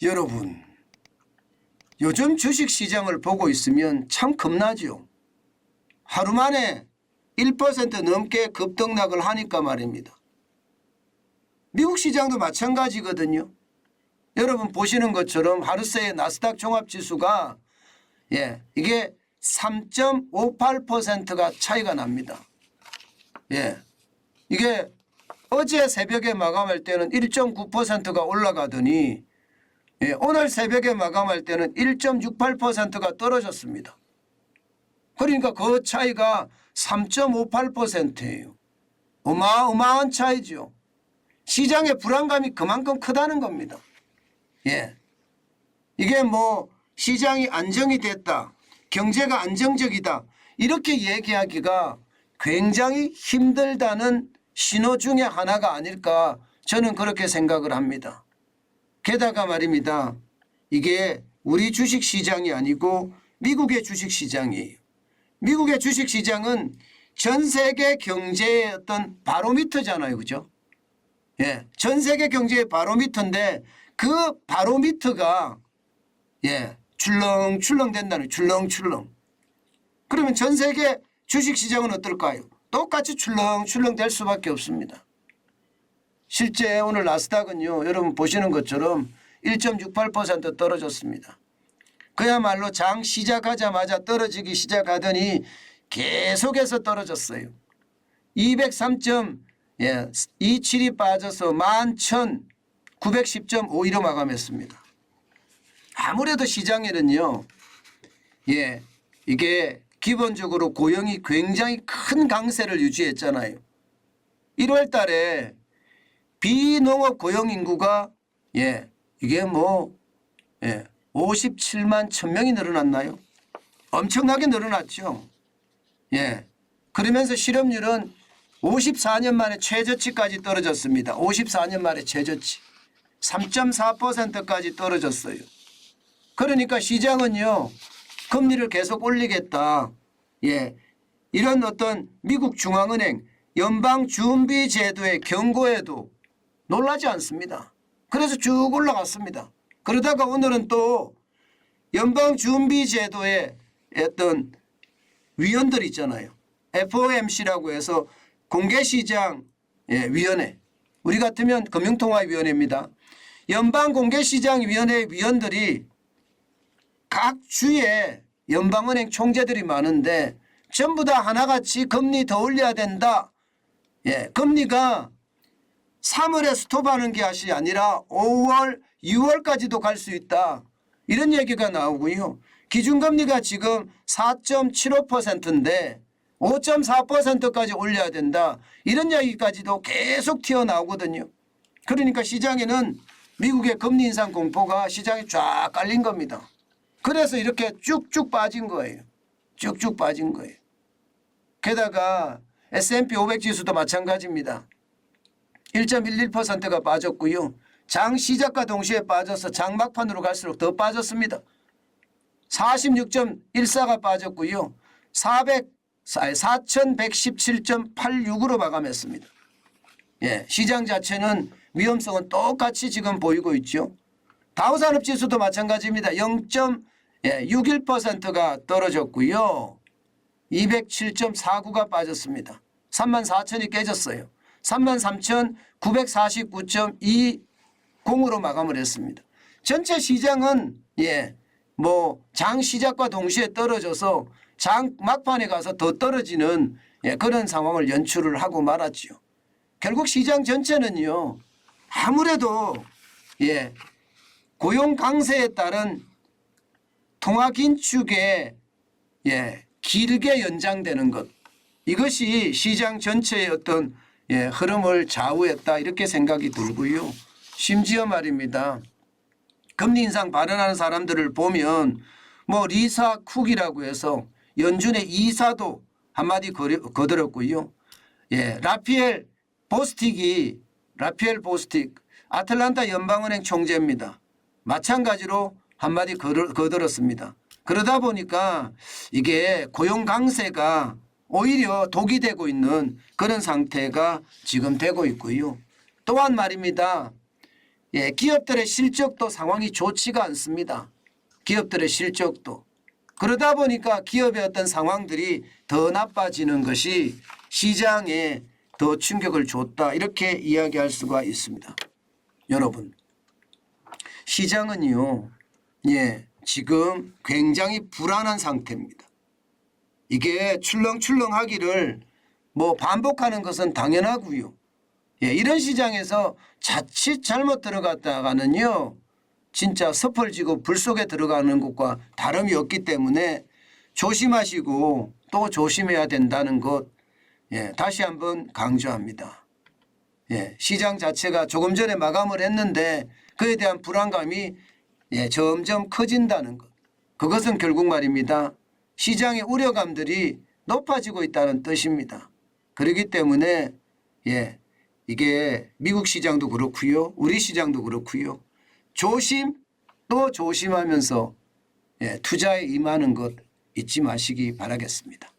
여러분, 요즘 주식시장을 보고 있으면 참 겁나죠. 하루 만에 1% 넘게 급등락을 하니까 말입니다. 미국 시장도 마찬가지거든요. 여러분 보시는 것처럼 하루 새의 나스닥 종합지수가 이게 3.58%가 차이가 납니다. 이게 어제 새벽에 마감할 때는 1.9%가 올라가더니 오늘 새벽에 마감할 때는 1.68%가 떨어졌습니다. 그러니까 그 차이가 3.58%예요. 어마어마한 차이죠. 시장의 불안감이 그만큼 크다는 겁니다. 이게 뭐 시장이 안정이 됐다, 경제가 안정적이다 이렇게 얘기하기가 굉장히 힘들다는 신호 중에 하나가 아닐까 저는 그렇게 생각을 합니다. 게다가 말입니다. 이게 우리 주식시장이 아니고 미국의 주식시장이에요. 미국의 주식시장은 전 세계 경제의 어떤 바로미터잖아요. 그죠? 전 세계 경제의 바로미터인데 그 바로미터가 출렁출렁 된다는 출렁출렁. 그러면 전 세계 주식시장은 어떨까요? 똑같이 출렁출렁 될 수밖에 없습니다. 실제 오늘 나스닥은요, 여러분 보시는 것처럼 1.68% 떨어졌습니다. 그야말로 장 시작하자마자 떨어지기 시작하더니 계속해서 떨어졌어요. 203.27이 빠져서 11,910.52로 마감했습니다. 아무래도 시장에는요, 이게 기본적으로 고용이 굉장히 큰 강세를 유지했잖아요. 1월 달에 비농업 고용 인구가 이게 뭐 57만 1,000명이 늘어났나요? 엄청나게 늘어났죠. 그러면서 실업률은 54년 만에 최저치까지 떨어졌습니다. 54년 만에 최저치 3.4%까지 떨어졌어요. 그러니까 시장은요, 금리를 계속 올리겠다. 이런 어떤 미국 중앙은행 연방준비제도의 경고에도 놀라지 않습니다. 그래서 쭉 올라갔습니다. 그러다가 오늘은 또 연방준비제도의 어떤 위원들 있잖아요. FOMC라고 해서 공개시장위원회, 우리 같으면 금융통화위원회입니다. 연방공개시장위원회 위원들이 각 주에 연방은행 총재들이 많은데 전부 다 하나같이 금리 더 올려야 된다. 금리가 3월에 스톱하는 것이 아니라 5월, 6월까지도 갈 수 있다. 이런 얘기가 나오고요. 기준금리가 지금 4.75%인데 5.4%까지 올려야 된다. 이런 이야기까지도 계속 튀어나오거든요. 그러니까 시장에는 미국의 금리 인상 공포가 시장에 쫙 깔린 겁니다. 그래서 이렇게 쭉쭉 빠진 거예요. 쭉쭉 빠진 거예요. 게다가 S&P 500 지수도 마찬가지입니다. 1.11%가 빠졌고요. 장 시작과 동시에 빠져서 장 막판으로 갈수록 더 빠졌습니다. 46.14가 빠졌고요. 4,117.86으로 마감했습니다. 시장 자체는 위험성은 똑같이 지금 보이고 있죠. 다우산업지수도 마찬가지입니다. 0.61%가 떨어졌고요. 207.49가 빠졌습니다. 34,000이 깨졌어요. 33,949.20으로 마감을 했습니다. 전체 시장은 장 시작과 동시에 떨어져서 장 막판에 가서 더 떨어지는 그런 상황을 연출을 하고 말았죠. 결국 시장 전체는요, 아무래도 고용 강세에 따른 통화 긴축에 길게 연장되는 것, 이것이 시장 전체의 어떤 흐름을 좌우했다 이렇게 생각이 들고요. 심지어 말입니다. 금리 인상 발언하는 사람들을 보면 뭐 리사 쿡이라고 해서 연준의 이사도 한마디 거들었고요. 라피엘 보스틱 아틀란타 연방은행 총재입니다. 마찬가지로 한마디 거들었습니다. 그러다 보니까 이게 고용 강세가 오히려 독이 되고 있는 그런 상태가 지금 되고 있고요. 또한 말입니다. 예, 기업들의 실적도 상황이 좋지가 않습니다. 기업들의 실적도. 그러다 보니까 기업의 어떤 상황들이 더 나빠지는 것이 시장에 더 충격을 줬다. 이렇게 이야기할 수가 있습니다. 여러분, 시장은요, 예, 지금 굉장히 불안한 상태입니다. 이게 출렁출렁하기를 뭐 반복하는 것은 당연하고요. 예, 이런 시장에서 자칫 잘못 들어갔다가는요, 진짜 섣불지고 불 속에 들어가는 것과 다름이 없기 때문에 조심하시고 또 조심해야 된다는 것, 예, 다시 한번 강조합니다. 예, 시장 자체가 조금 전에 마감을 했는데 그에 대한 불안감이 예, 점점 커진다는 것. 그것은 결국 말입니다. 시장의 우려감들이 높아지고 있다는 뜻입니다. 그렇기 때문에 예, 이게 미국 시장도 그렇고요. 우리 시장도 그렇고요. 조심 또 조심하면서 예, 투자에 임하는 것 잊지 마시기 바라겠습니다.